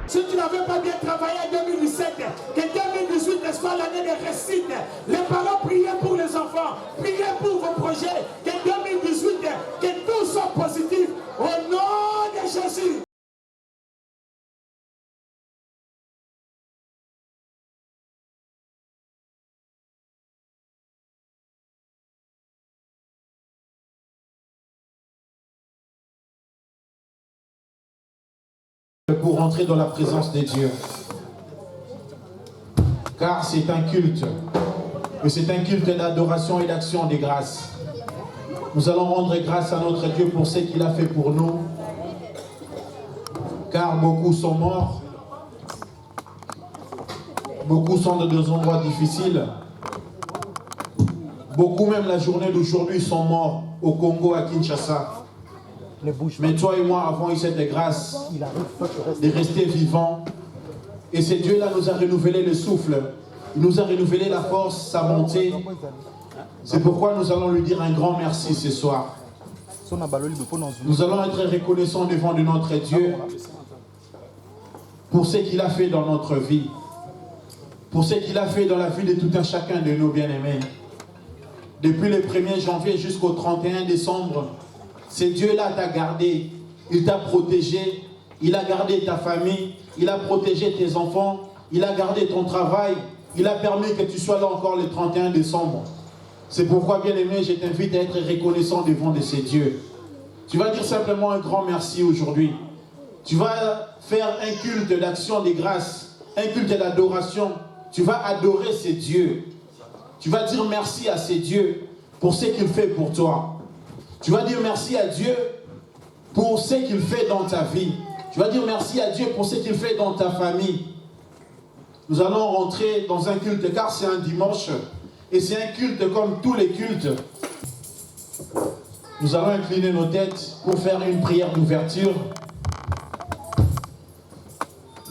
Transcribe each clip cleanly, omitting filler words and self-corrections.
Si tu n'avais pas bien travaillé en 2017, que 2018 soit l'année des réussites. Les parents priez pour les enfants, priez pour vos projets, que 2018, que tout soit positif au nom de Jésus. Pour entrer dans la présence de Dieu. Car c'est un culte. Et c'est un culte d'adoration et d'action des grâces. Nous allons rendre grâce à notre Dieu pour ce qu'il a fait pour nous. Car beaucoup sont morts. Beaucoup sont dans des endroits difficiles. Beaucoup, même la journée d'aujourd'hui, sont morts au Congo, à Kinshasa. Mais toi et moi avons eu cette grâce de rester vivants. Et ce Dieu-là nous a renouvelé le souffle. Il nous a renouvelé la force, sa bonté. C'est pourquoi nous allons lui dire un grand merci ce soir. Nous allons être reconnaissants devant de notre Dieu pour ce qu'il a fait dans notre vie. Pour ce qu'il a fait dans la vie de tout un chacun de nous bien-aimés. Depuis le 1er janvier jusqu'au 31 décembre, ce Dieu-là t'a gardé, il t'a protégé, il a gardé ta famille, il a protégé tes enfants, il a gardé ton travail, il a permis que tu sois là encore le 31 décembre. C'est pourquoi, bien-aimé, je t'invite à être reconnaissant devant de ces dieux. Tu vas dire simplement un grand merci aujourd'hui. Tu vas faire un culte d'action des grâces, un culte d'adoration. Tu vas adorer ces dieux. Tu vas dire merci à ces dieux pour ce qu'il fait pour toi. Tu vas dire merci à Dieu pour ce qu'il fait dans ta vie. Tu vas dire merci à Dieu pour ce qu'il fait dans ta famille. Nous allons rentrer dans un culte car c'est un dimanche. Et c'est un culte comme tous les cultes. Nous allons incliner nos têtes pour faire une prière d'ouverture.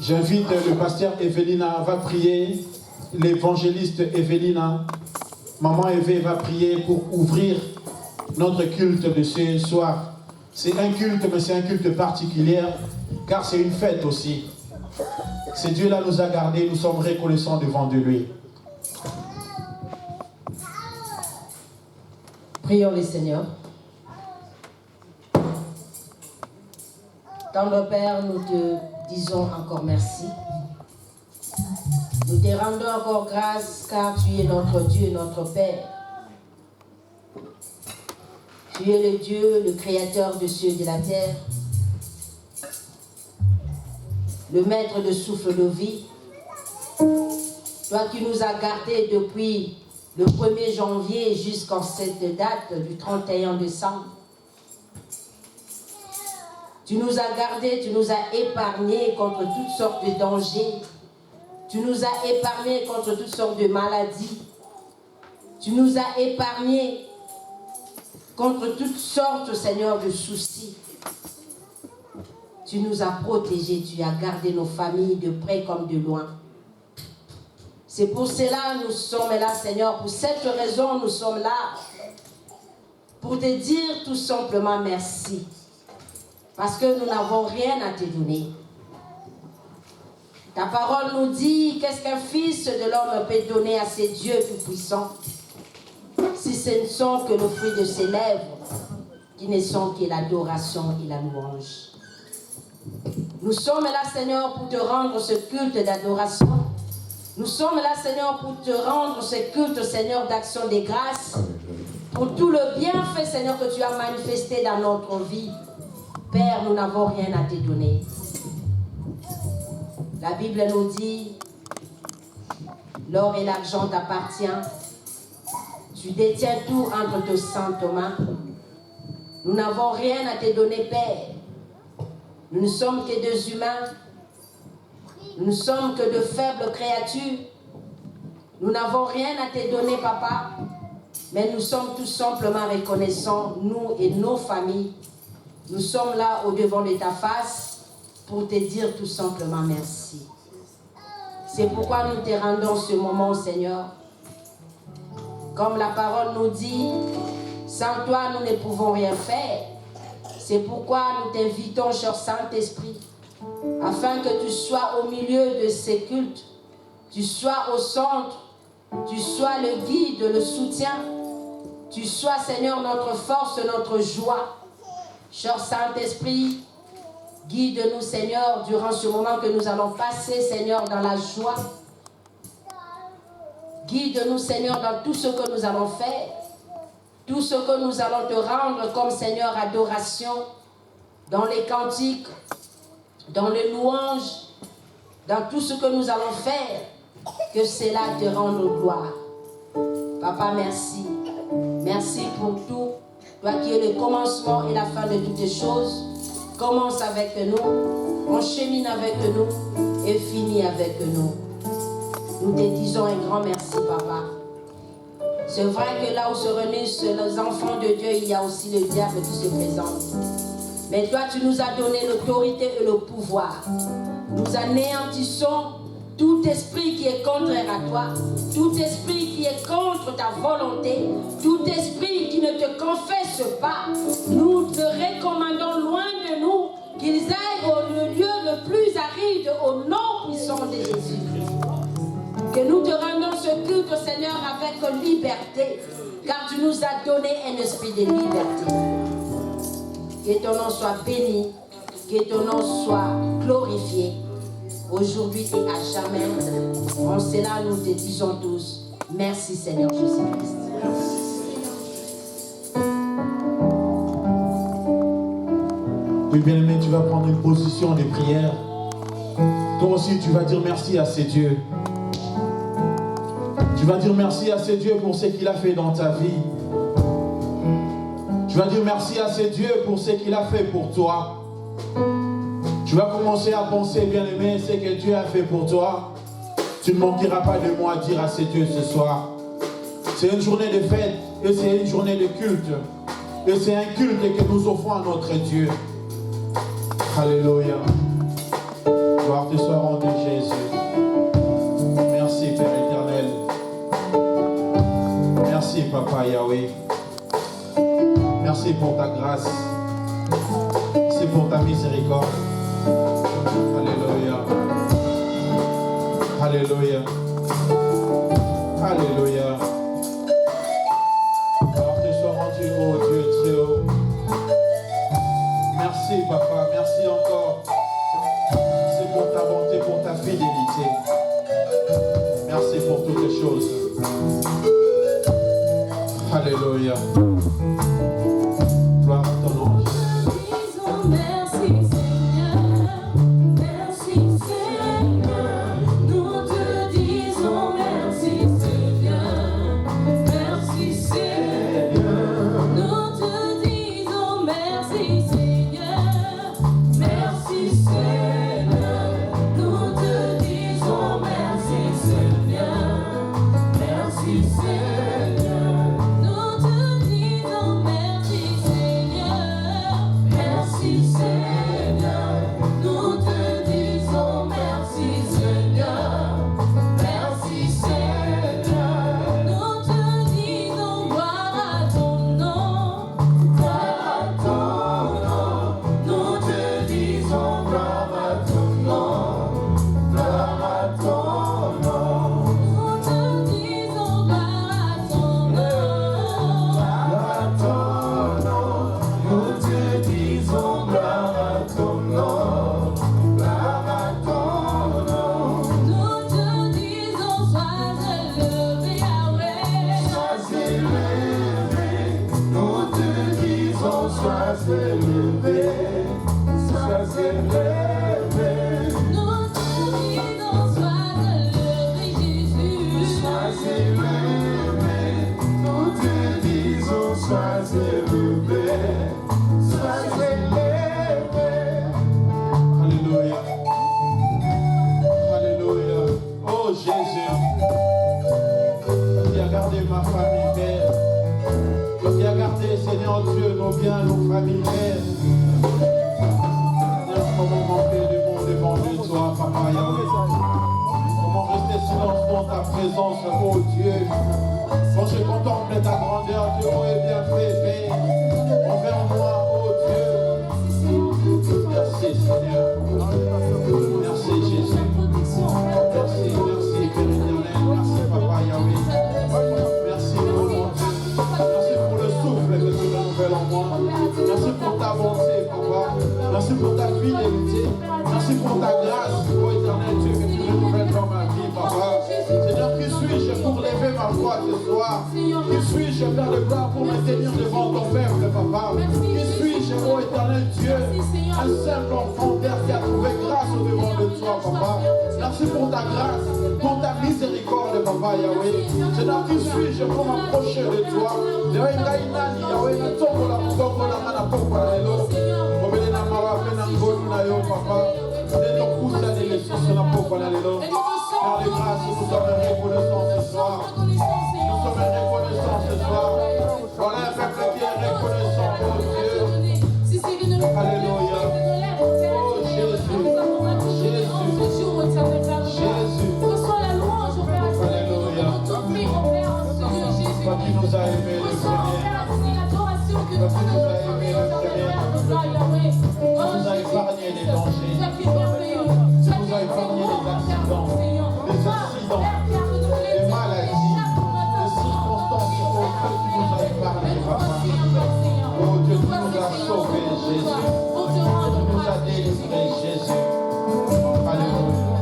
J'invite le pasteur Evelina, va prier. L'évangéliste Evelina. Maman Eve va prier pour ouvrir notre culte de ce soir. C'est un culte, mais c'est un culte particulier, car c'est une fête aussi. Ce Dieu-là nous a gardés, nous sommes reconnaissants devant de lui. Prions le Seigneur. Tendre Père, nous te disons encore merci. Nous te rendons encore grâce, car tu es notre Dieu, notre Père. Tu es le Dieu, le créateur des cieux et de la terre, le maître de souffle de vie. Toi qui nous as gardés depuis le 1er janvier jusqu'en cette date du 31 décembre. Tu nous as gardés, tu nous as épargnés contre toutes sortes de dangers. Tu nous as épargnés contre toutes sortes de maladies. Tu nous as épargnés contre toutes sortes, Seigneur, de soucis. Tu nous as protégés, tu as gardé nos familles de près comme de loin. C'est pour cela que nous sommes là, Seigneur. Pour cette raison, nous sommes là. Pour te dire tout simplement merci. Parce que nous n'avons rien à te donner. Ta parole nous dit, qu'est-ce qu'un fils de l'homme peut donner à ses dieux tout-puissants, si ce ne sont que le fruit de ses lèvres, qui ne sont que l'adoration et la louange. Nous sommes là, Seigneur, pour te rendre ce culte d'adoration. Nous sommes là, Seigneur, pour te rendre ce culte, Seigneur, d'action des grâces, pour tout le bienfait, Seigneur, que tu as manifesté dans notre vie. Père, nous n'avons rien à te donner. La Bible nous dit, l'or et l'argent t'appartiennent. Tu détiens tout entre tes saintes mains. Nous n'avons rien à te donner, Père. Nous ne sommes que des humains. Nous ne sommes que de faibles créatures. Nous n'avons rien à te donner, Papa. Mais nous sommes tout simplement reconnaissants, nous et nos familles. Nous sommes là au-devant de ta face pour te dire tout simplement merci. C'est pourquoi nous te rendons ce moment, Seigneur. Comme la parole nous dit, sans toi, nous ne pouvons rien faire. C'est pourquoi nous t'invitons, cher Saint-Esprit, afin que tu sois au milieu de ces cultes, tu sois au centre, tu sois le guide, le soutien, tu sois, Seigneur, notre force, notre joie. Cher Saint-Esprit, guide-nous, Seigneur, durant ce moment que nous allons passer, Seigneur, dans la joie. Guide-nous, Seigneur, dans tout ce que nous allons faire, tout ce que nous allons te rendre comme, Seigneur, adoration, dans les cantiques, dans les louanges, dans tout ce que nous allons faire, que cela te rende gloire. Papa, merci. Merci pour tout. Toi qui es le commencement et la fin de toutes les choses, commence avec nous, enchemine avec nous et finis avec nous. Nous te disons un grand merci, Papa. C'est vrai que là où se réunissent les enfants de Dieu, il y a aussi le diable qui se présente. Mais toi, tu nous as donné l'autorité et le pouvoir. Nous anéantissons tout esprit qui est contraire à toi, tout esprit qui est contre ta volonté, tout esprit qui ne te confesse pas. Nous te recommandons loin de nous qu'ils aillent au lieu le plus aride, au nom puissant de Jésus. Que nous te rendons ce culte, Seigneur, avec liberté, car tu nous as donné un esprit de liberté. Que ton nom soit béni, que ton nom soit glorifié, aujourd'hui et à jamais. En cela, nous te disons tous, merci Seigneur Jésus-Christ. Oui, bien-aimé, tu vas prendre une position de prière. Toi aussi, tu vas dire merci à ces dieux. Tu vas dire merci à ces dieux pour ce qu'il a fait dans ta vie. Tu vas dire merci à ces dieux pour ce qu'il a fait pour toi. Tu vas commencer à penser, bien-aimé, ce que Dieu a fait pour toi. Tu ne manqueras pas de mots à dire à ces dieux ce soir. C'est une journée de fête et c'est une journée de culte. Et c'est un culte que nous offrons à notre Dieu. Alléluia. Gloire te soit rendue, Jésus. Merci, Père éternel. Merci, Papa Yahweh. Merci pour ta grâce. Merci pour ta miséricorde. Alléluia. Alléluia. Alléluia. Gloire te soit rendue, oh Dieu très haut. Merci, Papa. Merci encore. C'est pour ta bonté, pour ta fidélité. Merci pour toutes les choses. Alléluia. Gloire à ton nom. Merci Seigneur, merci Seigneur, nous te disons merci Seigneur, merci Seigneur, nous te disons merci Seigneur, merci Seigneur, nous te disons merci Seigneur, merci Seigneur, nous te disons merci Seigneur, merci Seigneur, nous te disons merci Seigneur, merci Seigneur, nous te disons gloire à ton nom, nous te disons gloire à ton nom, gloire à ton nom, nous te disons gloire à ton nom, gloire à ton nom, nous te disons gloire à ton nom, gloire à ton nom, nous te disons sois élevé Yahweh, sois élevé, nous te disons sois élevé, sois élevé, nous te disons sois élevé Jésus, sois élevé, nous te disons sois élevé, sois élevé. Alléluia. Alléluia. Oh Jésus. Toi qui as gardé ma famille, Père. Toi qui as gardé, Seigneur Dieu, nos biens, nos familles, Père. Seigneur, comment manquer du monde devant de toi, Papa Yahweh. Comment rester silence dans ta présence, oh Dieu. Quand je contemple ta grandeur, tu aurais bien fait, Père. Envers moi, oh Dieu. Merci Seigneur. ta bonté, papa. Merci pour ta fidélité. Merci pour ta grâce, ô éternel Dieu, que tu renouvelles dans ma vie, papa. Seigneur, qui suis-je pour lever ma voix ce soir? Qui suis-je, Père de gloire, pour me tenir devant ton peuple, papa? Qui suis-je, ô éternel Dieu, un simple enfant, Père, qui a trouvé grâce au devant de toi, papa? Merci pour ta grâce, pour ta miséricorde, papa, Yahweh. Seigneur, qui suis-je pour m'approcher de toi? Yahweh, Yahweh, papa. Par les grâces, nous sommes reconnaissants ce soir. Nous sommes reconnaissants ce soir. Voilà un peuple qui est reconnaissant, oh Dieu. Alléluia. Oh Jésus. Jésus. Reçois la louange, Père. Alléluia. Toi qui nous as aimés le premier. Toi qui nous as aimés le premier. Tu nous as épargné les dangers. Tu nous as épargné les accidents. Les maladies, les circonstances auxquelles tu nous as épargné, papa. Oh Dieu, tu nous as sauvés, Jésus. Tu nous as délivrés, Jésus. Alléluia.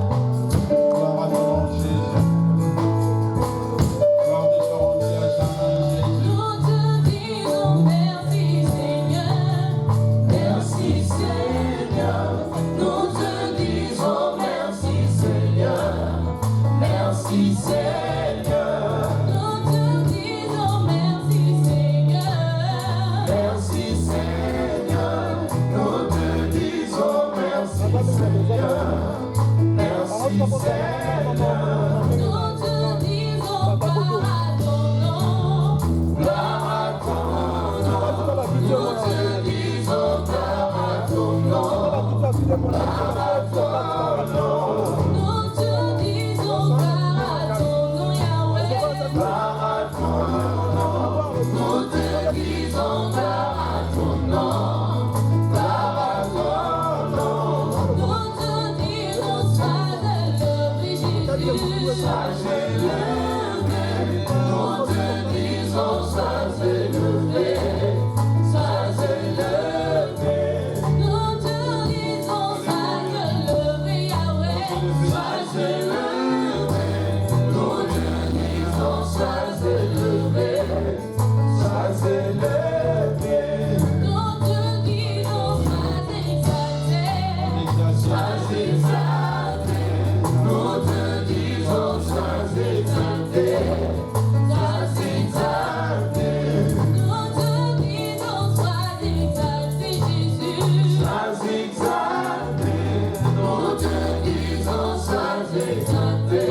Gloire à ton nom, Jésus. Gloire de ton nom, à jamais, Jésus. Nous te disons merci, Seigneur. Merci, Seigneur. Nous te disons merci, Seigneur. Merci Seigneur, nous te disons merci Seigneur. Merci Seigneur, nous te disons merci Seigneur. Merci Seigneur, nous te disons gloire à ton nom. Gloire à ton nom, nous te disons gloire à ton nom. Gloire à ton nom, nous te disons gloire. Nous te disons gloire à ton nom, gloire à ton nom. Nous te disons sois élevé, Jésus, sois élevé. Nous te disons sois élevé, sois élevé. Nous te disons sois élevé, Yahweh, sois élevé. Nous te disons sois élevé. Sois élevé, nous te disons sois exalté, sois exalté, nous te disons sois exalté, sois exalté, nous te disons sois exalté, Jésus, sois exalté, nous te disons sois exalté,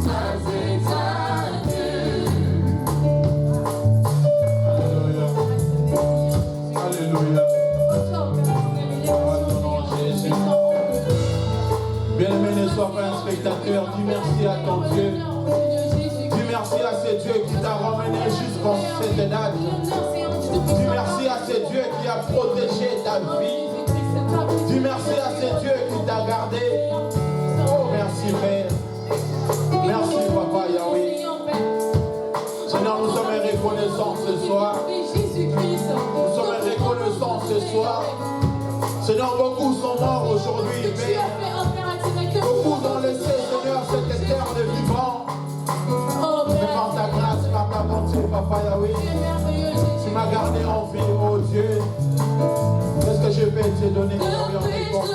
sois exalté. Alléluia. Bien-aimé, ne sois pas un spectateur. Dis merci à ton Dieu. Dis merci à ce Dieu qui t'a ramené jusqu'en cette date. Dis merci à ce Dieu qui a protégé ta vie. Dis merci à ce Dieu qui t'a gardé. Oh, merci Père. Merci Papa Yahweh. Seigneur, nous sommes reconnaissants ce soir. Nous sommes reconnaissants ce soir. Seigneur, beaucoup sont morts aujourd'hui, mais beaucoup ont laissé, Seigneur, cette terre de vivant. Mais par ta grâce, par ta bonté, Papa Yahweh, tu m'as gardé en vie, oh Dieu. Qu'est-ce que je vais te donner en récompense?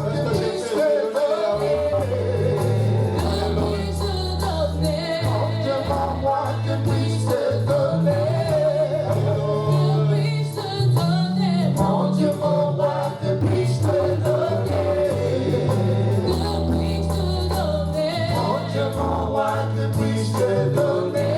Qu'est-ce que je vais te donner, Yahweh? Que puisse te donner, mon Dieu, mon roi, que puisse te donner, mon Dieu, mon roi, que puisse te donner, mon Dieu, mon roi, que puisse te donner.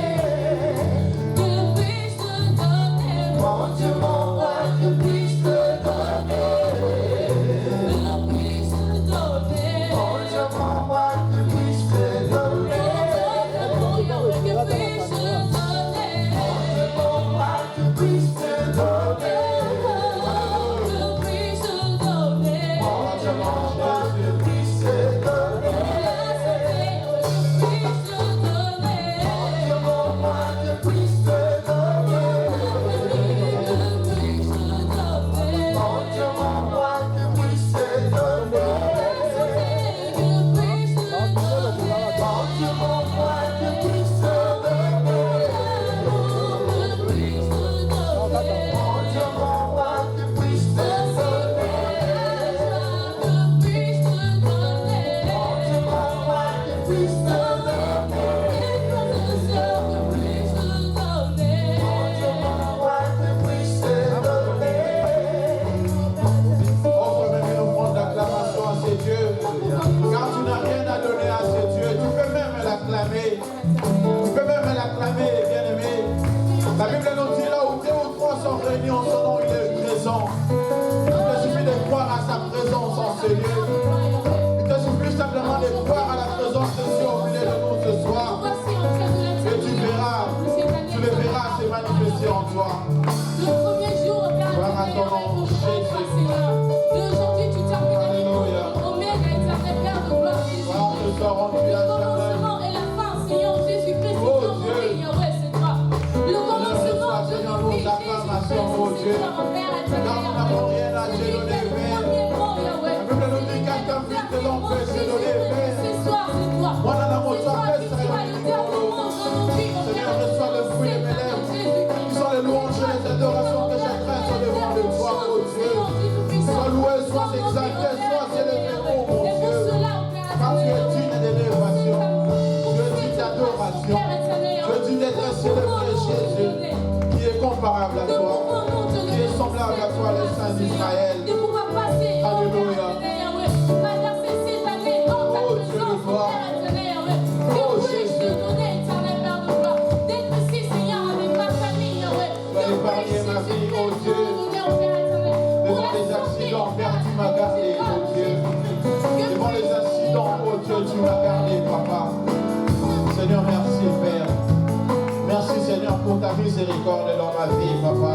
Il te suffit de croire à sa présence en ce lieu. Il te suffit simplement de croire à la présence de Dieu au milieu de nous ce soir. Et tu le verras se manifester en toi. Le premier jour, Père éternel, Seigneur. Et aujourd'hui, tu termines Oméga, éternel Père de gloire, Jésus. Le commencement et la fin, Seigneur Jésus-Christ, c'est ton nom, Yahweh, c'est toi. Le commencement de nos vies, Jésus-Christ, c'est toi, Père éternel. Ce soir, c'est toi. Ce soir, tu vas éternellement dans nos vies, mon Père. Sois les louanges et les adorations que j'adresse au devant de toi, oh Dieu. Sois loué, sois exalté, sois élevé, oh mon Dieu. Car tu es digne d'élévation, tu es digne d'adoration, tu es digne d'être célébré, Jésus, qui est comparable à toi, qui est semblable à toi, le Saint d'Israël. Alléluia. Oh Dieu de gloire. Oh Jésus. Épargner ma vie, oh Dieu. Devant les accidents, Père, tu m'as gardé, oh Dieu. Devant les accidents, oh Dieu, tu m'as gardé, Papa. Seigneur, merci, Père. Merci, Seigneur, pour ta miséricorde dans ma vie, Papa.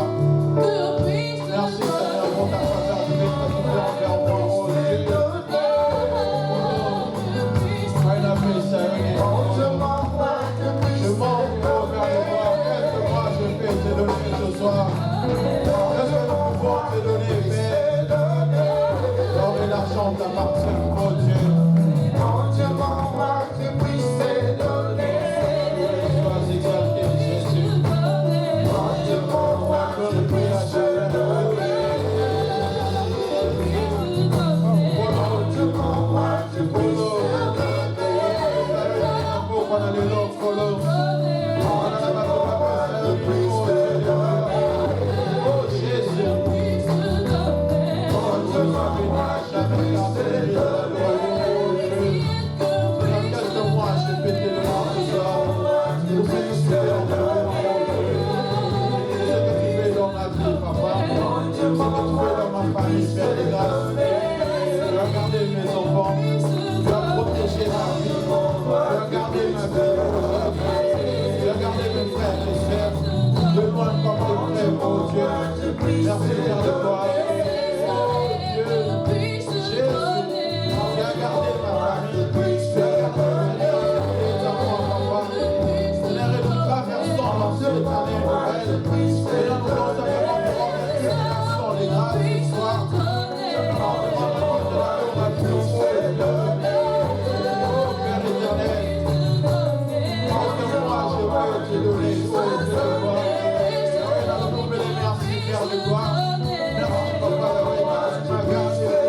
Merci, Seigneur, pour ta fraternité que tu fais envers moi, oh Dieu. Je manque au Père de toi. Qu'est-ce que moi je peux te donner ce soir? Qu'est-ce que nous pouvons te donner, Père? L'or et l'argent t'appartiennent, oh Dieu. Sois exalté, Jésus. Je prie à Regardez mes enfants, tu as protégé ma vie, tu as gardé ma vie, tu as gardé mes frères et sœurs, de loin comme de près, mon Dieu. Merci Père de gloire. Jésus, tu as gardé ma famille, tu as gardé mes enfants, papa. Seigneur, et nous traversons dans cette année nouvelle. Seigneur, nous allons simplement te remercier les grâces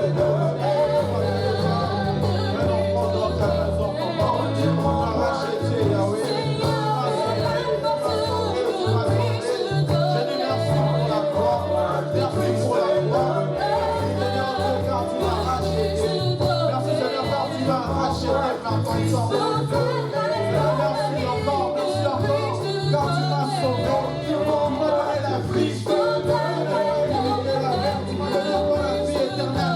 ce soir.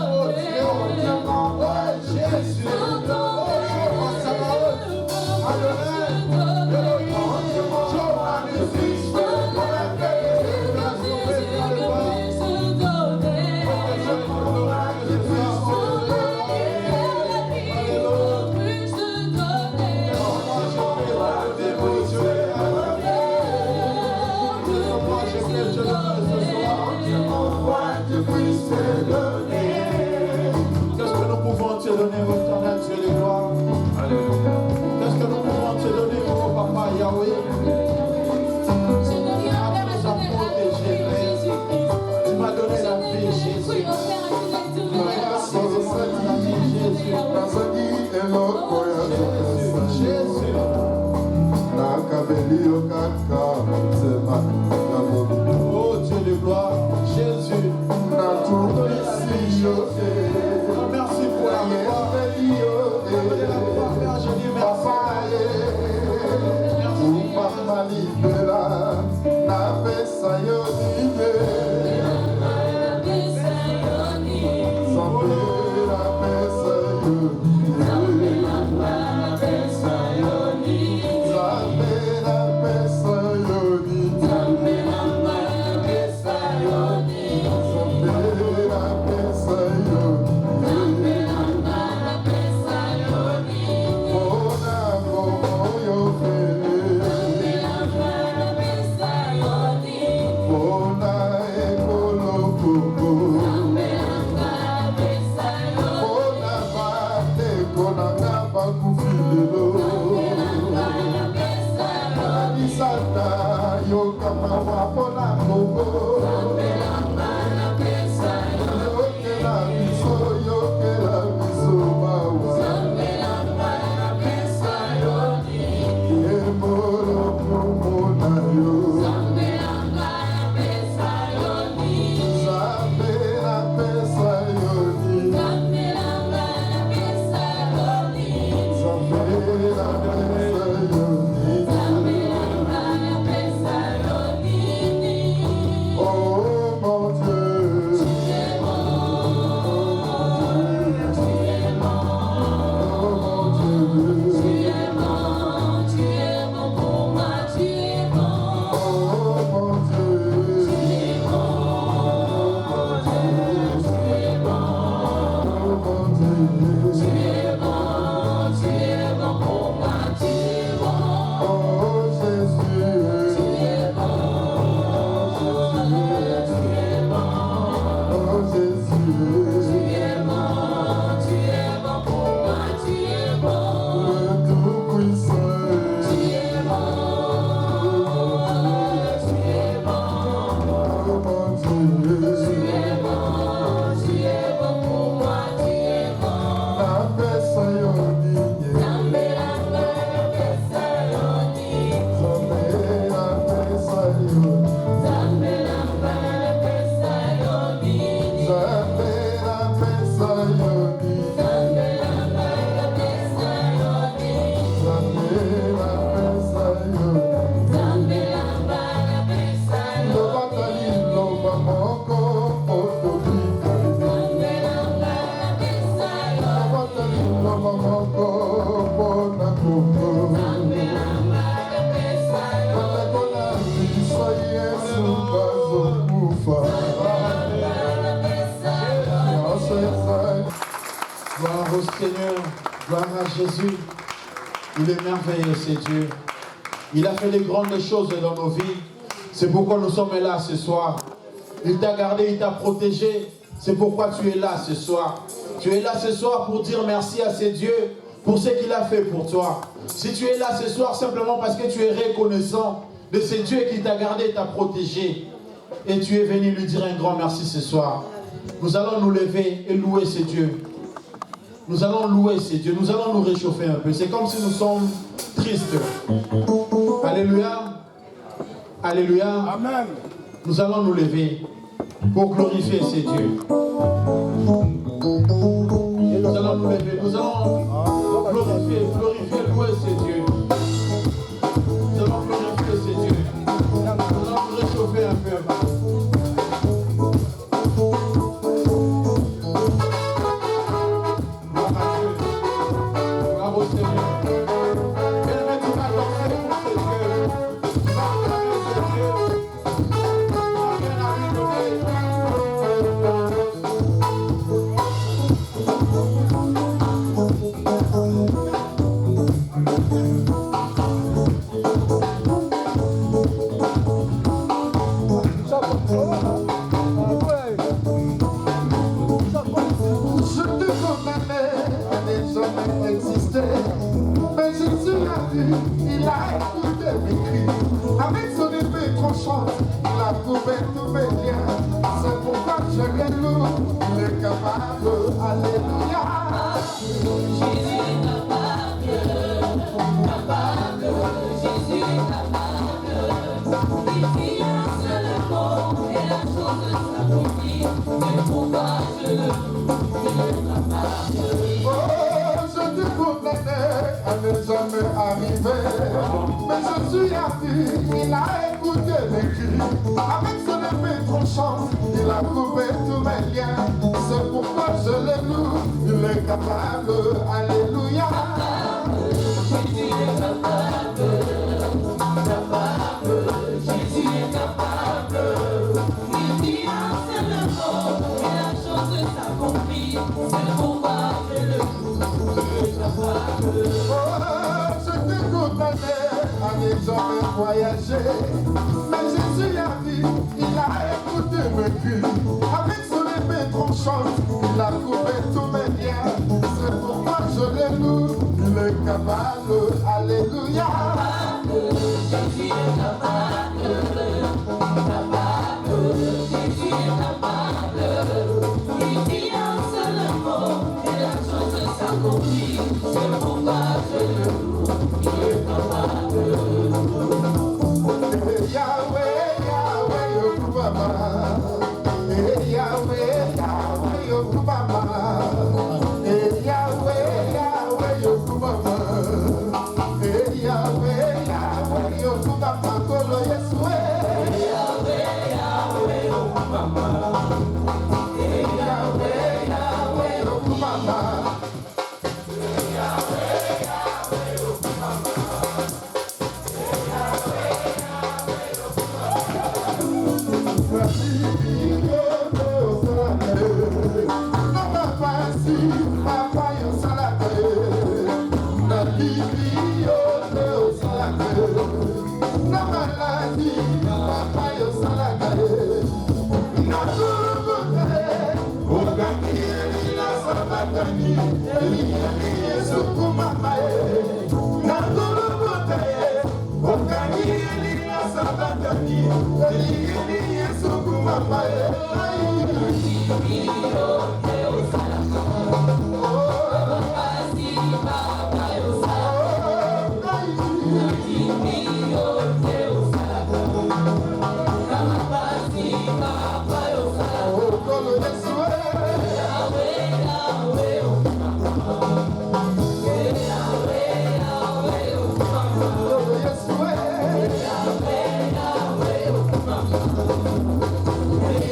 Qu'est-ce que nous pouvons te donner, éternel Dieu de gloire? Qu'est-ce que nous pouvons te donner, mon papa Yahweh? Tu m'as donné la vie, Jésus. Oh Dieu de gloire, Jésus. Merci pour la gloire. Donner la gloire, Père, je dis merci. Merci. Jésus. Il est merveilleux, c'est Dieu. Il a fait des grandes choses dans nos vies. C'est pourquoi nous sommes là ce soir. Il t'a gardé, il t'a protégé. C'est pourquoi tu es là ce soir. Tu es là ce soir pour dire merci à ce Dieu pour ce qu'il a fait pour toi. Si tu es là ce soir simplement parce que tu es reconnaissant de ce Dieu qui t'a gardé, t'a protégé, et tu es venu lui dire un grand merci ce soir, nous allons nous lever et louer ce Dieu. Nous allons louer ce Dieu. Nous allons nous réchauffer un peu. C'est comme si nous sommes tristes. Alléluia. Alléluia. Amen. Nous allons nous lever pour glorifier ce Dieu. Et nous allons nous lever. Nous allons glorifier, louer ce Dieu. Nous allons glorifier ce Dieu. Nous allons nous réchauffer un peu.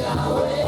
Yahweh.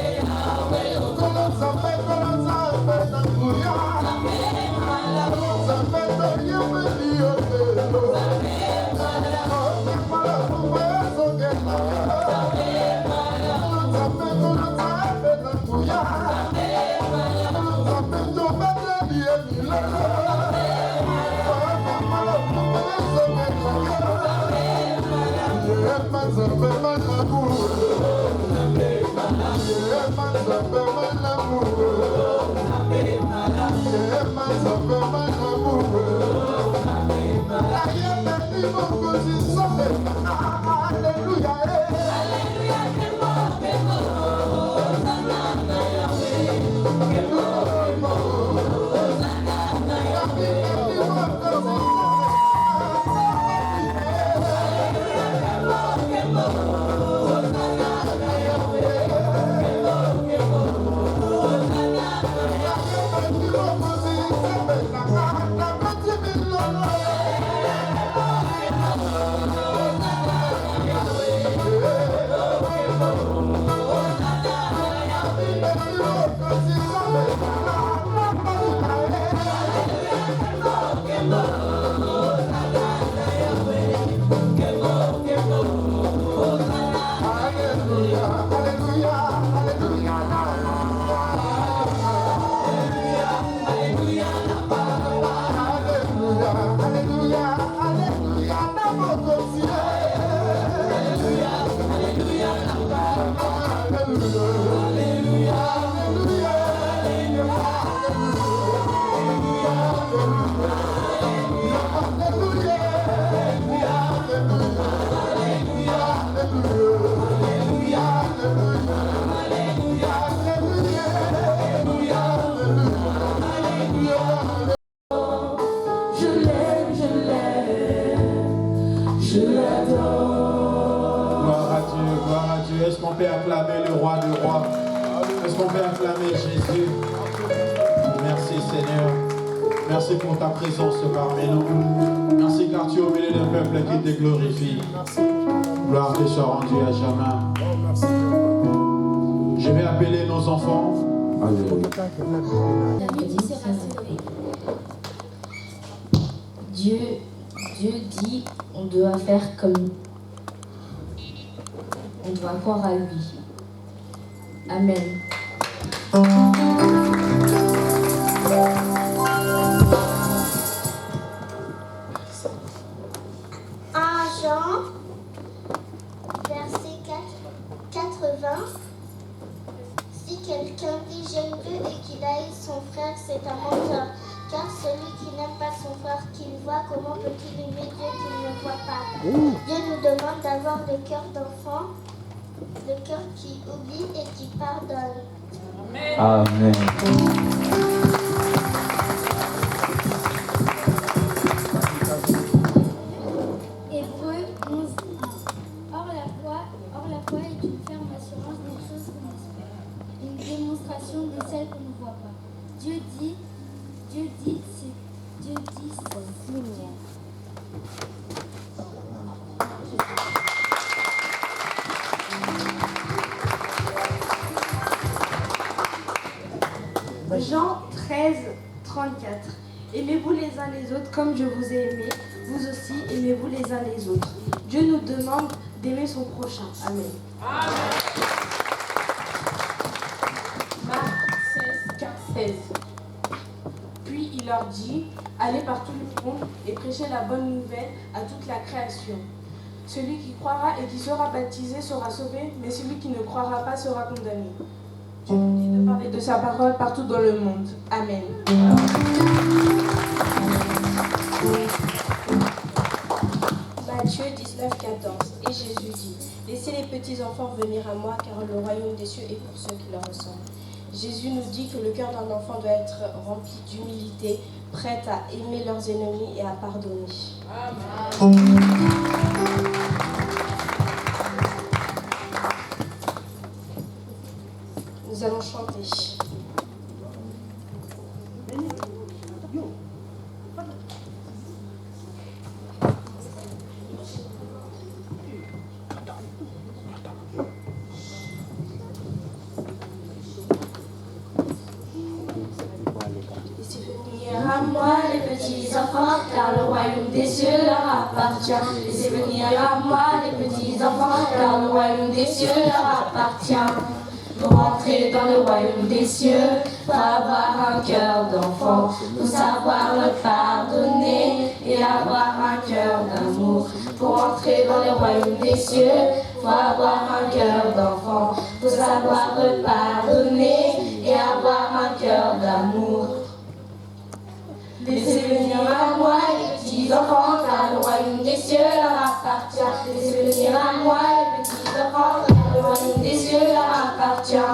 Est-ce qu'on peut acclamer le roi de rois? Est-ce qu'on peut acclamer Jésus? Merci Seigneur. Merci pour ta présence parmi nous. Merci car tu es au milieu d'un peuple qui te glorifie. Gloire te soit rendue à jamais. Je vais appeler nos enfants. Dieu dit on doit faire comme nous. On doit croire à lui. Amen. Un Jean, verset 80. Si quelqu'un dit j'aime Dieu et qu'il haït son frère, c'est un menteur. Car celui qui n'aime pas son frère qu'il voit, comment peut-il aimer Dieu qu'il ne voit pas? Dieu nous demande d'avoir le cœur d'enfant, le cœur qui oublie et qui pardonne. Amen. Hébreux 11. Or la foi est une ferme assurance des choses qu'on espère, une démonstration de celles qu'on ne voit pas. Dieu dit, c'est Jean 13, 34. Aimez-vous les uns les autres comme je vous ai aimé, vous aussi aimez-vous les uns les autres. Dieu nous demande d'aimer son prochain. Amen. Marc 16. Puis il leur dit, allez par tout le monde et prêchez la bonne nouvelle à toute la création. Celui qui croira et qui sera baptisé sera sauvé, mais celui qui ne croira pas sera condamné. Dieu nous dit de parler de sa parole partout dans le monde. Amen. Matthieu 19, 14. Et Jésus dit, laissez les petits enfants venir à moi, car le royaume des cieux est pour ceux qui leur ressemblent. Jésus nous dit que le cœur d'un enfant doit être rempli d'humilité, prêt à aimer leurs ennemis et à pardonner. Amen. Nous allons chanter. À moi les petits enfants, car le royaume des cieux leur appartient. Laissez venir à moi les petits enfants, car le royaume des cieux leur appartient. Pour entrer dans le royaume des cieux, faut avoir un cœur d'enfant, pour savoir le pardonner et avoir un cœur d'amour. Pour entrer dans le royaume des cieux, faut avoir un cœur d'enfant, faut savoir pardonner et avoir un cœur d'amour. Laissez venir à moi les petits enfants, car le royaume des cieux leur appartient. Laissez venir à moi les petits enfants, car le royaume des cieux leur appartient.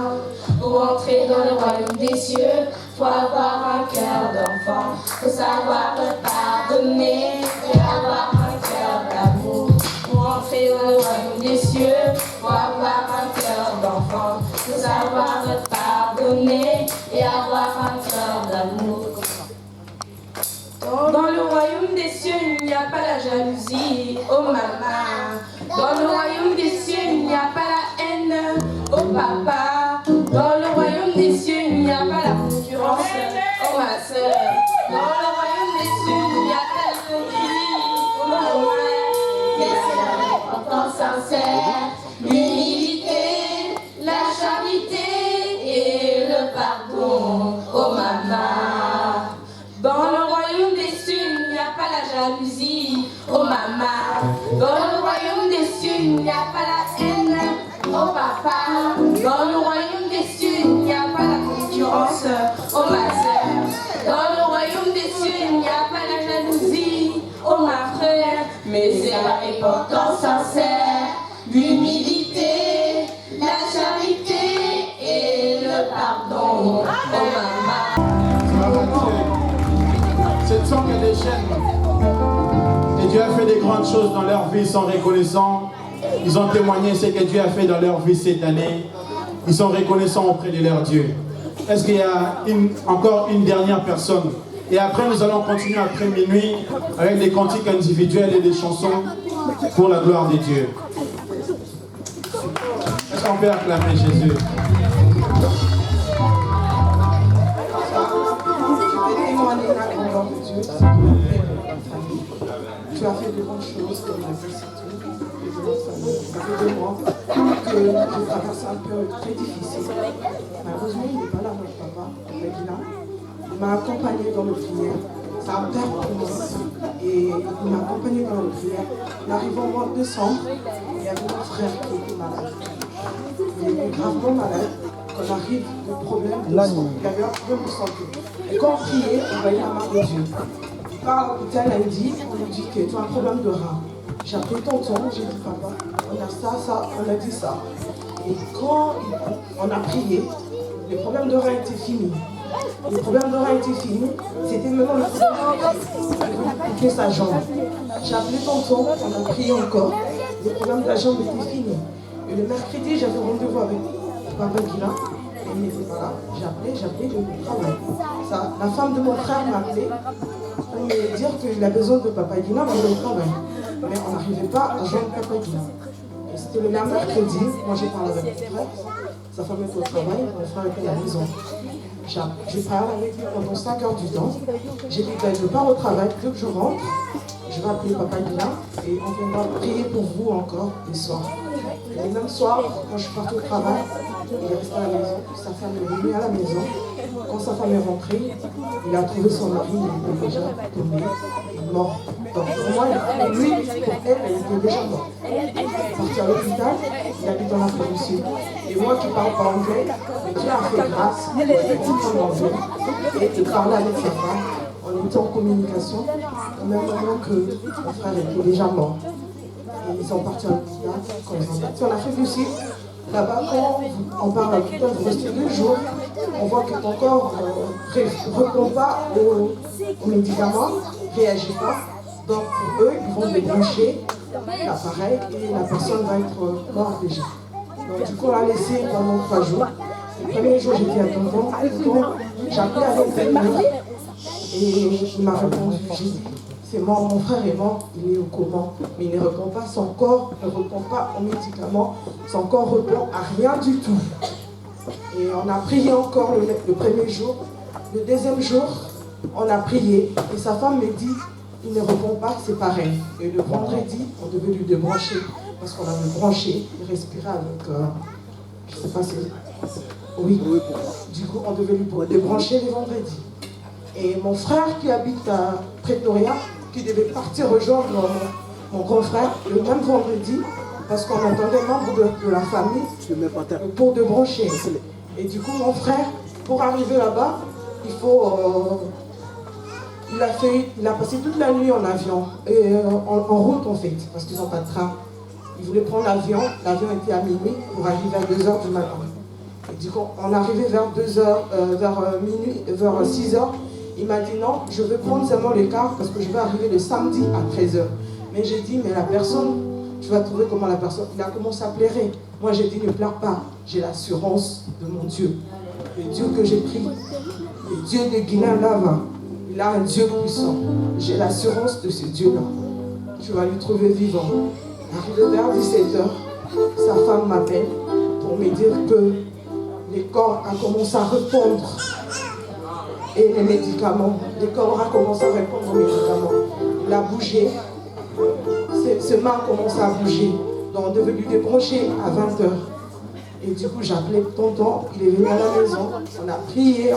Pour entrer dans le royaume des cieux, faut avoir un cœur d'enfant, faut savoir pardonner et avoir un cœur d'amour. Pour entrer dans le royaume des cieux, faut avoir un cœur d'enfant, faut savoir pardonner et avoir un cœur d'amour. Dans le royaume des cieux, il n'y a pas la jalousie, oh maman. Dans le royaume des cieux, il n'y a pas la haine, oh papa. Dans le royaume des cieux, il n'y a pas la concurrence, oh ma soeur. Dans le royaume des cieux, il n'y a pas l'hypocrisie, oh maman. Mais c'est la repentance sincère, l'humilité, la charité et le pardon, oh maman. Dans le royaume des cieux, il n'y a pas la jalousie, oh maman. Dans le royaume des cieux, il n'y a pas la haine, oh papa. Dans le royaume des cieux, il n'y a pas la concurrence, oh ma soeur. Dans le royaume des cieux, il n'y a pas la jalousie, oh ma frère. Mais c'est la repentance sincère, l'humilité, la charité et le pardon, oh maman. Cette song est des chaînes. Et Dieu a fait des grandes choses dans leur vie, ils sont reconnaissants. Ils ont témoigné ce que Dieu a fait dans leur vie cette année. Ils sont reconnaissants auprès de leur Dieu. Est-ce qu'il y a encore une dernière personne? Et après, nous allons continuer après minuit avec des cantiques individuels et des chansons pour la gloire de Dieu. Est-ce qu'on peut acclamer Jésus? Tu as fait de grandes choses comme la vie, c'est tout. Ça fait 2 mois que je traverse un période très difficile. Malheureusement, il n'est pas là, notre papa, Regina. Il m'a accompagné dans le prière. C'est un père pour moi. Et il m'a accompagné dans le prière. On arrive au mois de décembre, il y avait mon frère qui était malade. Il était gravement malade. Quand on arrive de problèmes de santé, il avait un problème de santé. Et quand on priait, on voyait la main de Dieu. Il part à l'hôpital, elle dit, on lui dit que tu as un problème de rein. J'ai appelé tonton, j'ai dit papa, on a ça, on a dit ça. Et quand on a prié, le problème de rein était fini. Le problème de rein était fini, c'était maintenant le problème de couper sa jambe. J'ai appelé tonton, on a prié encore, le problème de la jambe était fini. Et le mercredi, j'avais rendez-vous avec papa Guilain. Il n'était pas là. J'ai appelé le travail. Ça, la femme de mon frère m'a appelé pour me dire qu'il a besoin de papa Guilain dans le travail. Mais on n'arrivait pas à joindre papa Guilain. Et c'était le mercredi, moi j'ai parlé avec mon frère, sa femme était au travail, mon frère était à la maison. J'ai parlé avec lui pendant 5 heures du temps. J'ai dit que je ne pars au travail, dès que je rentre, je vais appeler papa Guilain et on viendra prier pour vous encore les soirs. Et le même soir, quand je suis partie au travail, il est resté à la maison, sa femme est venue à la maison. Quand sa femme est rentrée, il a trouvé son mari, il était déjà tombé, mort. Donc pour moi, lui, pour elle, elle était déjà morte. Il est parti à l'hôpital, il habite en Afrique du Sud. Et moi qui ne parle pas anglais, Dieu a fait grâce, j'ai compris l'anglais et parler avec sa femme. On était en communication au même moment que mon frère était déjà mort. Et ils sont partis à l'hôpital. Quand ils sont partis en Afrique du Sud, là-bas, quand on parle à l'hôpital, vous restez 2 jours, on voit que ton corps ne répond pas aux médicaments, ne réagit pas. Donc pour eux, ils vont débrancher l'appareil et la personne va être morte déjà. Donc du coup, on l'a laissé pendant 3 jours. Le premier jour, j'étais à tonton, j'ai appelé avec belle-mère et il m'a répondu, j'ai dit, c'est mort, mon frère est mort, il est au coma, mais il ne répond pas, son corps ne répond pas aux médicaments, son corps ne répond à rien du tout. Et on a prié encore le premier jour. Le deuxième jour, on a prié et sa femme me dit, il ne répond pas, c'est pareil. Et le vendredi, on devait lui débrancher, parce qu'on avait branché, il respirait avec, je ne sais pas si... Oui, du coup, on devait lui débrancher les vendredis. Et mon frère qui habite à Pretoria, qui devait partir rejoindre mon grand frère, le même vendredi, parce qu'on attendait membre de la famille pour débrancher. Et du coup, mon frère, pour arriver là-bas, il a passé toute la nuit en avion, et en route en fait, parce qu'ils n'ont pas de train. Il voulait prendre l'avion était à minuit pour arriver à 2h du matin. Et du coup, on est arrivé vers 2h, vers minuit, vers 6h. Il m'a dit non, je veux prendre seulement le car parce que je vais arriver le samedi à 13h. Mais j'ai dit, mais la personne, tu vas trouver comment la personne, il a commencé à pleurer. Moi j'ai dit, ne pleure pas, j'ai l'assurance de mon Dieu. Le Dieu que j'ai pris, le Dieu de Guinée-Lava, il a un Dieu puissant. J'ai l'assurance de ce Dieu-là. Tu vas lui trouver vivant. Arrivé vers 17h, sa femme m'appelle pour me dire que le corps a commencé à répondre. Et les médicaments, le corps a commencé à répondre aux médicaments. Il a bougé, ses mains ont commencé à bouger. Donc on devait lui débrancher à 20h. Et du coup j'appelais tonton, il est venu à la maison, on a prié.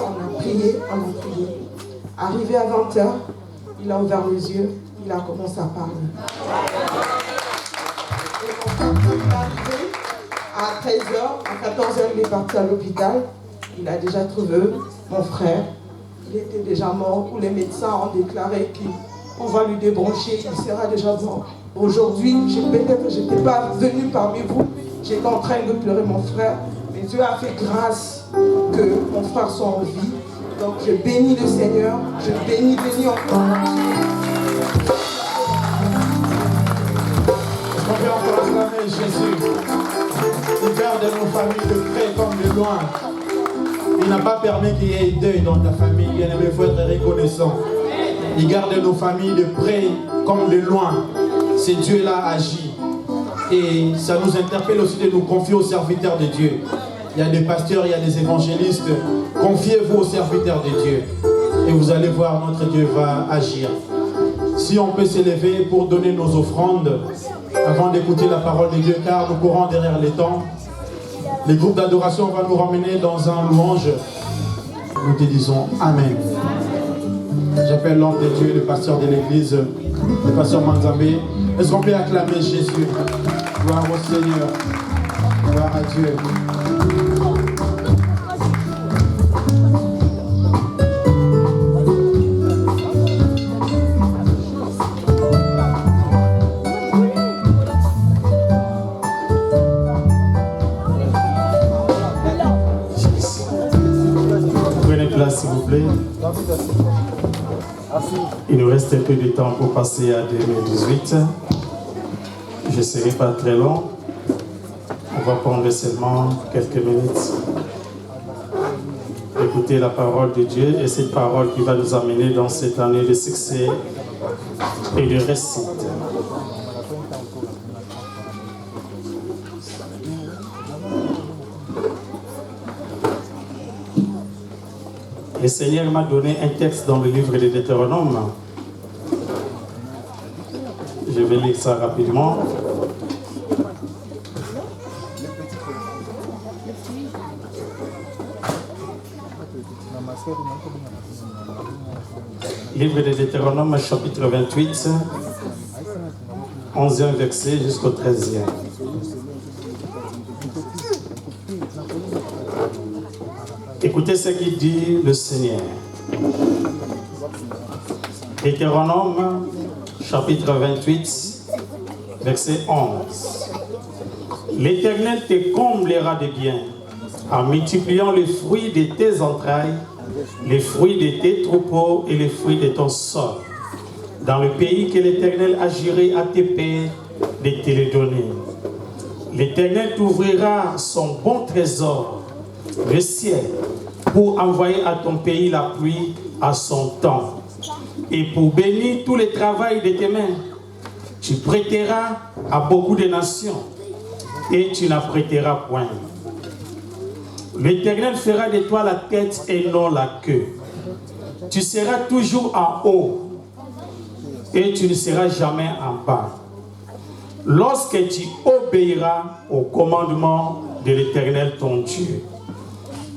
Arrivé à 20h, il a ouvert les yeux, il a commencé à parler. Et mon frère, il est arrivé à 13h, à 14h, il est parti à l'hôpital. Il a déjà trouvé mon frère. Il était déjà mort, où les médecins ont déclaré qu'on va lui débrancher, il sera déjà mort. Aujourd'hui, peut-être que je n'étais pas venu parmi vous, j'étais en train de pleurer mon frère, mais Dieu a fait grâce que mon frère soit en vie. Donc je bénis le Seigneur, je bénis encore. On peut encore acclamer Jésus. Il garde nos familles de près comme de loin. Il n'a pas permis qu'il y ait deuil dans ta famille. Bien aimé, il faut être reconnaissant. Il garde nos familles de près comme de loin. C'est Dieu-là agit. Et ça nous interpelle aussi de nous confier aux serviteurs de Dieu. Il y a des pasteurs, il y a des évangélistes. Confiez-vous aux serviteurs de Dieu. Et vous allez voir, notre Dieu va agir. Si on peut s'élever pour donner nos offrandes, avant d'écouter la parole de Dieu, car nous courons derrière les temps. Les groupes d'adoration vont nous ramener dans un louange. Nous te disons Amen. J'appelle l'homme de Dieu, le pasteur de l'église, le pasteur Manzambé. Est-ce qu'on peut acclamer Jésus? Gloire au Seigneur. Gloire à Dieu. S'il vous plaît. Il nous reste un peu de temps pour passer à 2018. Je ne serai pas très long. On va prendre seulement quelques minutes. Écouter la parole de Dieu et cette parole qui va nous amener dans cette année de succès et de réussite. Le Seigneur m'a donné un texte dans le livre de Deutéronome. Je vais lire ça rapidement. Livre de Deutéronome, chapitre 28, 11e verset jusqu'au 13e. Écoutez ce qu'il dit le Seigneur. Deutéronome, chapitre 28, verset 11. L'Éternel te comblera de biens, en multipliant les fruits de tes entrailles, les fruits de tes troupeaux et les fruits de ton sol, dans le pays que l'Éternel a juré à tes pères de te les donner. L'Éternel t'ouvrira son bon trésor, le ciel, pour envoyer à ton pays la pluie à son temps et pour bénir tout le travail de tes mains. Tu prêteras à beaucoup de nations et tu n'apprêteras point. L'Éternel fera de toi la tête et non la queue. Tu seras toujours en haut et tu ne seras jamais en bas. Lorsque tu obéiras au commandement de l'Éternel ton Dieu,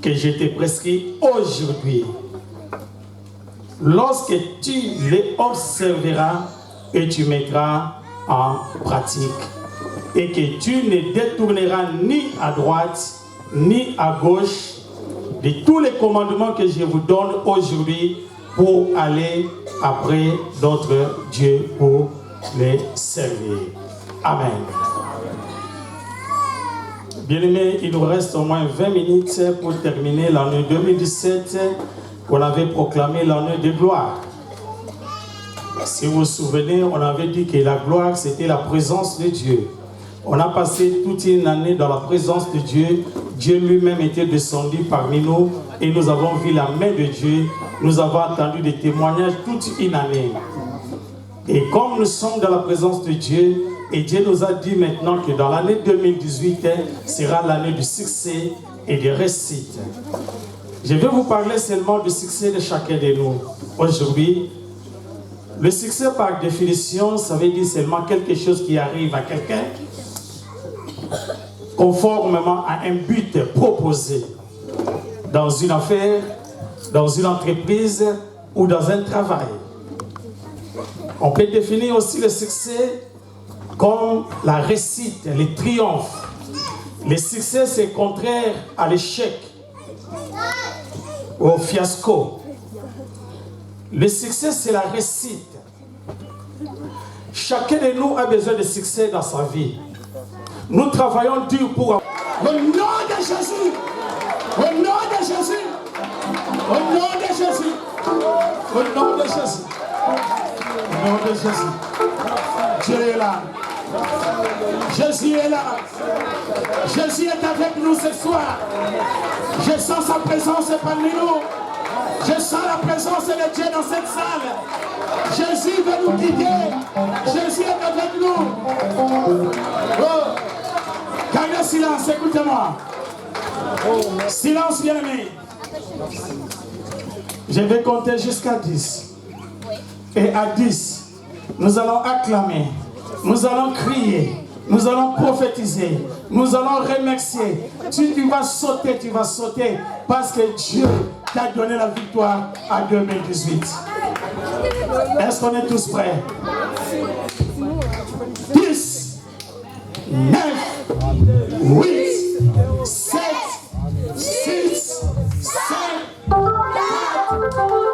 que je te prescris aujourd'hui, lorsque tu les observeras et tu mettras en pratique. Et que tu ne détourneras ni à droite, ni à gauche de tous les commandements que je vous donne aujourd'hui pour aller après d'autres dieux pour les servir. Amen. Bien-aimés, il nous reste au moins 20 minutes pour terminer l'année 2017 qu'on avait proclamé l'année de gloire. Si vous vous souvenez, on avait dit que la gloire, c'était la présence de Dieu. On a passé toute une année dans la présence de Dieu. Dieu lui-même était descendu parmi nous et nous avons vu la main de Dieu. Nous avons entendu des témoignages toute une année. Et comme nous sommes dans la présence de Dieu, et Dieu nous a dit maintenant que dans l'année 2018 sera l'année du succès et de réussite. Je vais vous parler seulement du succès de chacun de nous. Aujourd'hui, le succès par définition, ça veut dire seulement quelque chose qui arrive à quelqu'un conformément à un but proposé dans une affaire, dans une entreprise ou dans un travail. On peut définir aussi le succès comme la réussite, le triomphe. Le succès, c'est contraire à l'échec, au fiasco. Le succès, c'est la réussite. Chacun de nous a besoin de succès dans sa vie. Nous travaillons dur pour... Au nom de Jésus, au nom de Jésus, au nom de Jésus, au nom de Jésus, au nom de Jésus. Dieu est là. Jésus est là. Jésus est avec nous ce soir. Je sens sa présence parmi nous. Je sens la présence de Dieu dans cette salle. Jésus veut nous guider. Jésus est avec nous. Oh. Gardez silence, écoutez-moi. Silence, bien-aimé. Je vais compter jusqu'à 10. Et à 10, nous allons acclamer. Nous allons crier, nous allons prophétiser, nous allons remercier. Tu vas sauter parce que Dieu t'a donné la victoire à 2018. Est-ce qu'on est tous prêts? 10, 9, 8, 7, 6, 5, 4, 3,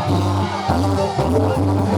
Alléluia.